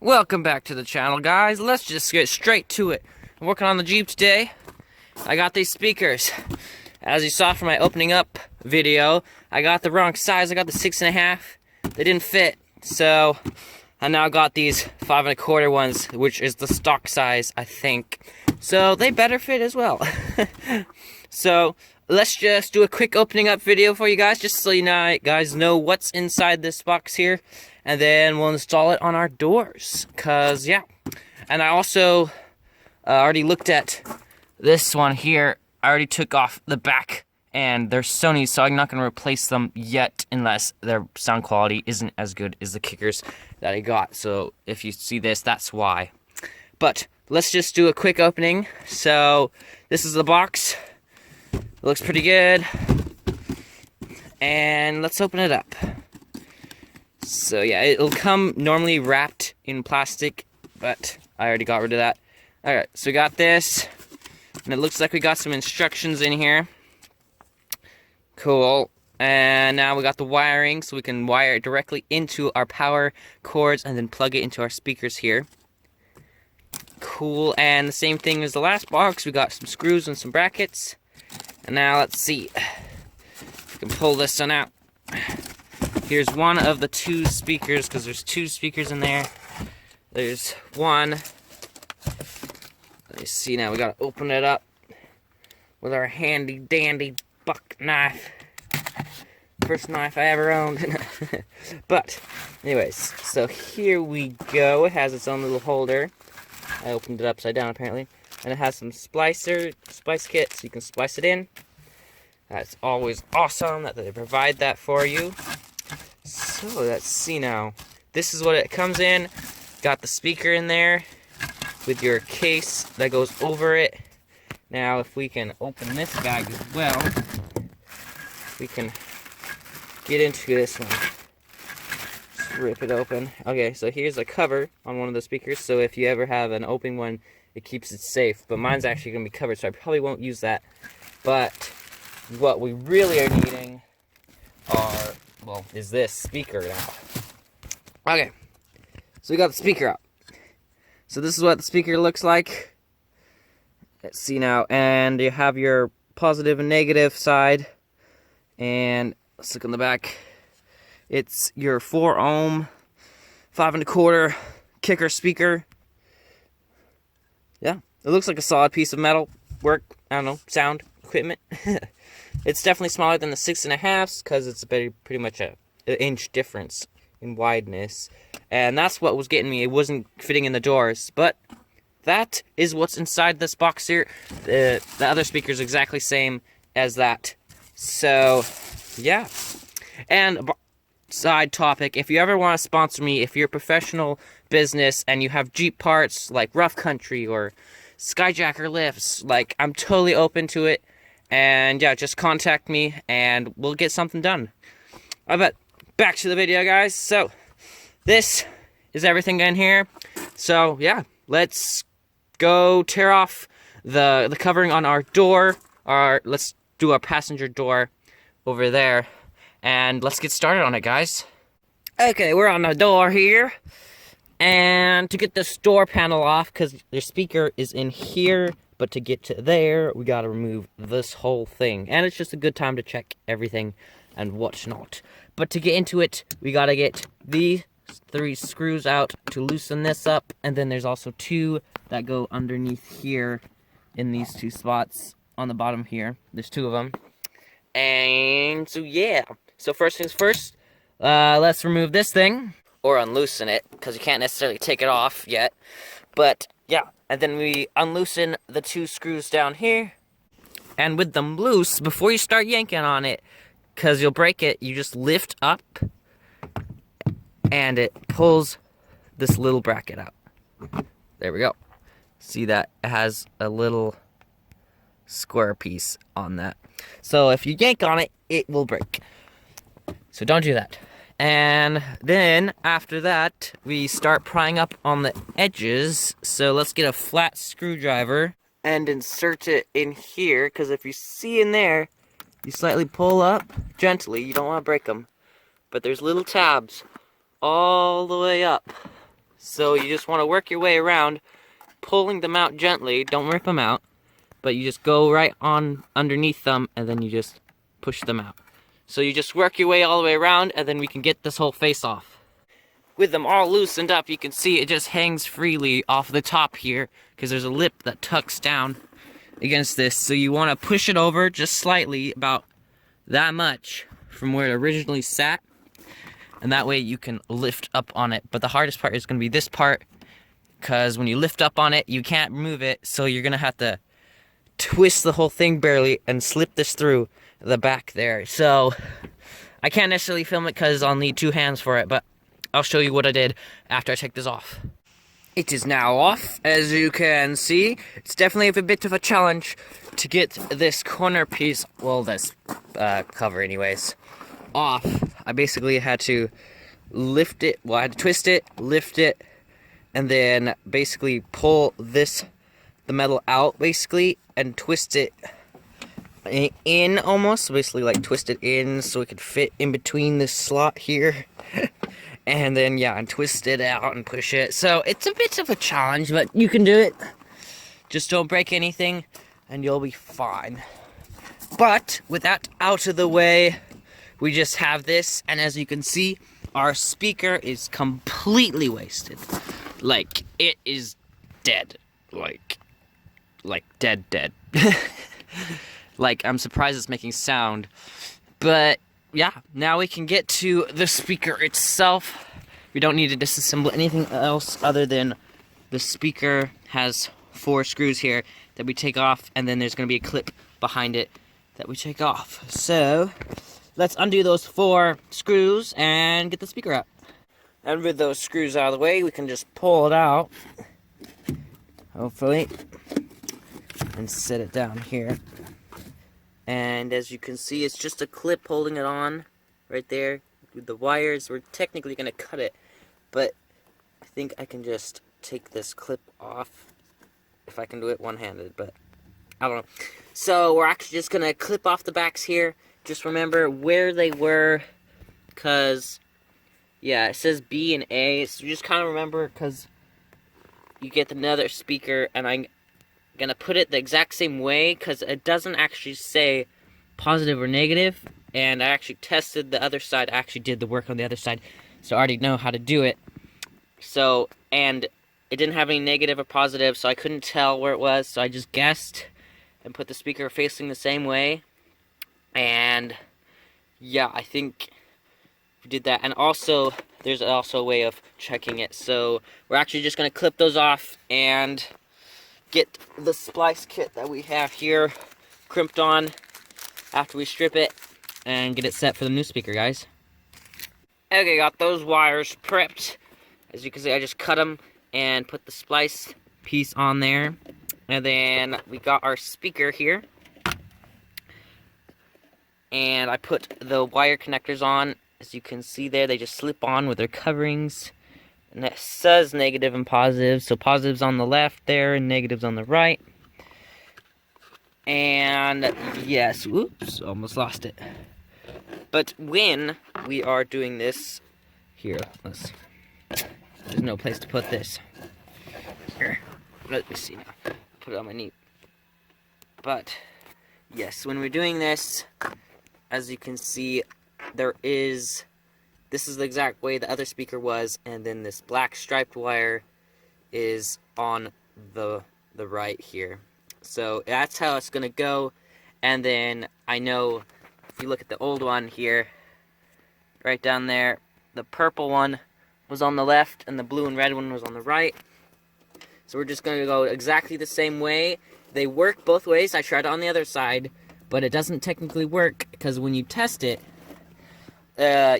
Welcome back to the channel, guys. Let's just get straight to it. I'm working on the Jeep today. I got these speakers. As you saw from my opening up video, I got the wrong size. I got the 6.5. They didn't fit. So I now got these 5.25 ones, which is the stock size, I think. So they better fit as well. So let's just do a quick opening up video for you guys, just so you guys know what's inside this box here. And then we'll install it on our doors, cause yeah. And I also already looked at this one here. I already took off the back, and they're Sony, so I'm not gonna replace them yet unless their sound quality isn't as good as the kickers that I got. So if you see this, that's why. But let's just do a quick opening. So this is the box. It looks pretty good. And let's open it up. So yeah, it'll come normally wrapped in plastic, but I already got rid of that. Alright, so we got this, and it looks like we got some instructions in here. Cool. And now we got the wiring, so we can wire it directly into our power cords and then plug it into our speakers here. Cool, and the same thing as the last box, we got some screws and some brackets. And now let's see if we can pull this one out. Here's one of the two speakers, because there's two speakers in there. There's one. Let me see now. We gotta open it up with our handy dandy buck knife. First knife I ever owned. But, anyways, so here we go. It has its own little holder. I opened it upside down apparently. And it has some splice kit, so you can splice it in. That's always awesome that they provide that for you. So let's see now. This is what it comes in. Got the speaker in there with your case that goes over it. Now if we can open this bag as well, we can get into this one. Just rip it open. Okay, so here's a cover on one of the speakers, so if you ever have an open one, it keeps it safe. But mine's actually going to be covered, so I probably won't use that. But what we really are needing is this speaker now. Okay, so we got the speaker out. So this is what the speaker looks like. Let's see now, and you have your positive and negative side. And let's look on the back. It's your 4 ohm, 5.25 kicker speaker. Yeah, it looks like a solid piece of metal. I don't know, sound equipment. It's definitely smaller than the 6.5s because it's pretty much an inch difference in wideness. And that's what was getting me. It wasn't fitting in the doors. But that is what's inside this box here. The other speaker is exactly same as that. So, yeah. And side topic, if you ever want to sponsor me, if you're a professional business and you have Jeep parts like Rough Country or Skyjacker lifts, like, I'm totally open to it. And yeah, just contact me and we'll get something done. But back to the video, guys. So this is everything in here. So yeah, let's go tear off the covering on our door. Let's do our passenger door over there. And let's get started on it, guys. Okay, we're on the door here. And to get this door panel off, because the speaker is in here, but to get to there, we gotta remove this whole thing. And it's just a good time to check everything and whatnot. But to get into it, we gotta get these 3 screws out to loosen this up. And then there's also 2 that go underneath here in these 2 spots on the bottom here. There's 2 of them. And so yeah. So first things first, let's remove this thing. Or unloosen it, because you can't necessarily take it off yet. But yeah, and then we unloosen the 2 screws down here. And with them loose, before you start yanking on it, because you'll break it, you just lift up and it pulls this little bracket out. There we go. See that? It has a little square piece on that. So if you yank on it, it will break. So don't do that. And then, after that, we start prying up on the edges. So let's get a flat screwdriver and insert it in here. Because if you see in there, you slightly pull up gently. You don't want to break them. But there's little tabs all the way up. So you just want to work your way around, pulling them out gently. Don't rip them out, but you just go right on underneath them, and then you just push them out. So you just work your way all the way around, and then we can get this whole face off. With them all loosened up, you can see it just hangs freely off the top here, because there's a lip that tucks down against this. So you want to push it over just slightly, about that much from where it originally sat, and that way you can lift up on it. But the hardest part is going to be this part, because when you lift up on it, you can't move it, so you're going to have to twist the whole thing barely and slip this through the back there. So I can't necessarily film it because I'll need 2 hands for it, but I'll show you what I did after I take this off. It is now off, as you can see. It's definitely a bit of a challenge to get this corner piece, well, this cover anyways, off. I basically had to lift it, well, I had to twist it, lift it, and then basically pull the metal out, basically, and twist it in almost, basically like twist it in so it could fit in between this slot here. And then, yeah, and twist it out and push it. So it's a bit of a challenge, but you can do it. Just don't break anything, and you'll be fine. But with that out of the way, we just have this, and as you can see, our speaker is completely wasted. Like, it is dead. Like dead. Like, I'm surprised it's making sound. But yeah, now we can get to the speaker itself. We don't need to disassemble anything else other than the speaker has 4 screws here that we take off, and then there's going to be a clip behind it that we take off. So let's undo those 4 screws and get the speaker out. And with those screws out of the way, we can just pull it out, hopefully, and set it down here. And as you can see, it's just a clip holding it on right there. With the wires, we're technically going to cut it, but I think I can just take this clip off if I can do it one-handed, but I don't know. So we're actually just going to clip off the backs here. Just remember where they were, because, yeah, it says B and A, so just kind of remember, because you get another speaker, and I'm gonna put it the exact same way because it doesn't actually say positive or negative, and I actually tested the other side. I actually did the work on the other side, so I already know how to do it. So, and it didn't have any negative or positive, so I couldn't tell where it was, so I just guessed and put the speaker facing the same way. And yeah, I think we did that. And also, there's also a way of checking it. So we're actually just gonna clip those off and get the splice kit that we have here crimped on after we strip it and get it set for the new speaker, guys. Okay, got those wires prepped. As you can see, I just cut them and put the splice piece on there. And then we got our speaker here. And I put the wire connectors on. As you can see there, they just slip on with their coverings. And that says negative and positive, so positive's on the left there and negative's on the right. And yes, oops, almost lost it. But when we are doing this, here, there's no place to put this. Here, let me see now. Put it on my knee. But yes, when we're doing this, as you can see, this is the exact way the other speaker was, and then this black striped wire is on the right here. So that's how it's going to go. And then I know if you look at the old one here, right down there, the purple one was on the left and the blue and red one was on the right. So we're just going to go exactly the same way. They work both ways. I tried it on the other side, but it doesn't technically work because when you test it,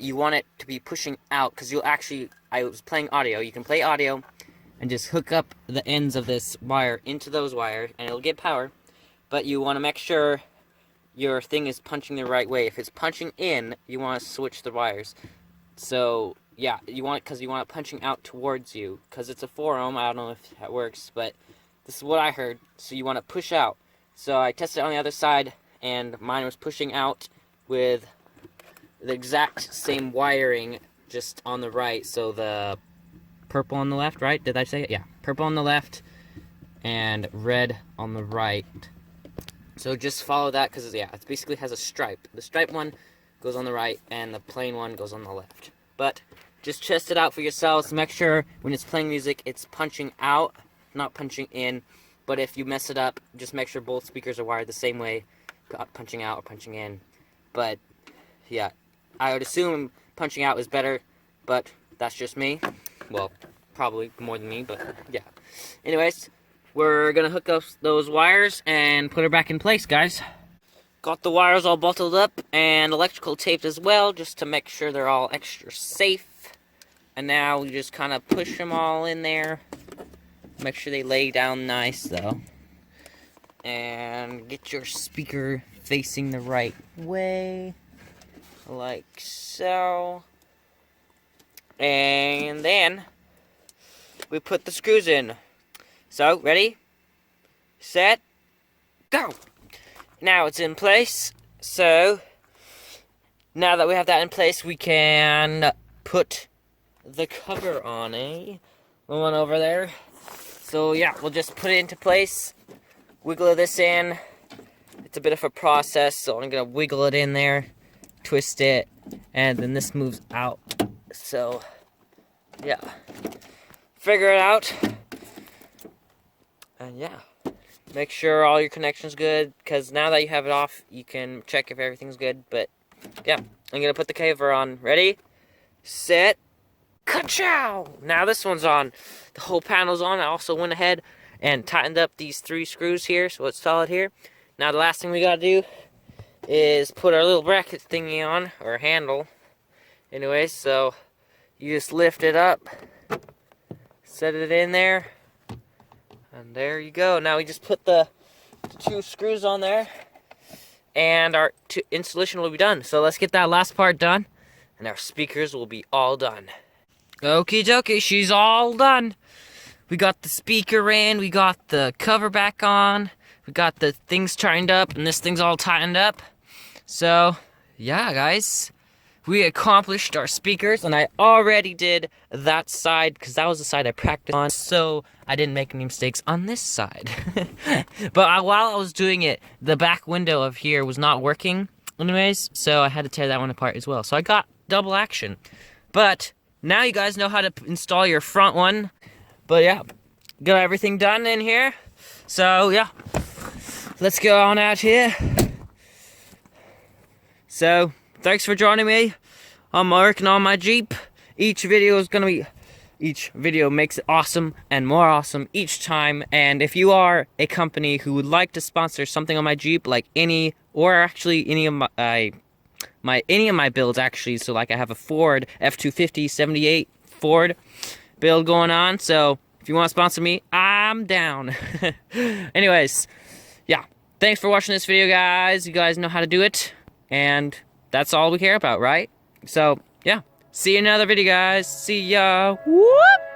you want it to be pushing out, because you'll actually, I was playing audio, you can play audio and just hook up the ends of this wire into those wires and it'll get power, but you want to make sure your thing is punching the right way. If it's punching in, you want to switch the wires. So yeah, you want it because you want it punching out towards you, because it's a 4 ohm. I don't know if that works, but this is what I heard. So you want to push out. So I tested it on the other side and mine was pushing out with the exact same wiring, just on the right. So the purple on the left, right? Did I say it? Yeah, purple on the left and red on the right. So just follow that because, yeah, it basically has a stripe. The striped one goes on the right and the plain one goes on the left. But just test it out for yourselves. Make sure when it's playing music, it's punching out, not punching in. But if you mess it up, just make sure both speakers are wired the same way, punching out or punching in. But, yeah, I would assume punching out is better, but that's just me. Well, probably more than me, but yeah. Anyways, we're going to hook up those wires and put her back in place, guys. Got the wires all bottled up and electrical taped as well, just to make sure they're all extra safe. And now we just kind of push them all in there. Make sure they lay down nice, though. And get your speaker facing the right way. Like so. And then we put the screws in. So, ready, set, go! Now it's in place. So, now that we have that in place, we can put the cover on, the one over there. So yeah, we'll just put it into place, wiggle this in. It's a bit of a process, so I'm gonna wiggle it in there, twist it, and then this moves out. So yeah, figure it out. And yeah, make sure all your connection's good, because now that you have it off, you can check if everything's good. But yeah, I'm gonna put the cover on. Ready, set, ka-chow! Now this one's on. The whole panel's on. I also went ahead and tightened up these 3 screws here, so it's solid here. Now the last thing we gotta do is put our little bracket thingy on, or handle. Anyways, so you just lift it up, set it in there, and there you go. Now we just put the 2 screws on there, and our installation will be done. So let's get that last part done, and our speakers will be all done. Okie dokie, she's all done. We got the speaker in, we got the cover back on, we got the things tightened up, and this thing's all tightened up. So, yeah, guys, we accomplished our speakers, and I already did that side, because that was the side I practiced on, so I didn't make any mistakes on this side. But while I was doing it, the back window of here was not working anyways, so I had to tear that one apart as well. So I got double action. But now you guys know how to install your front one. But yeah, got everything done in here. So yeah, let's go on out here. So, thanks for joining me. I'm working on my Jeep. Each video makes it awesome and more awesome each time. And if you are a company who would like to sponsor something on my Jeep, like any of my builds actually, so like I have a Ford F-250 78 Ford build going on, so if you want to sponsor me, I'm down. Anyways, yeah, thanks for watching this video, guys. You guys know how to do it, and that's all we care about, right? So yeah, see you in another video, guys. See ya. Whoop!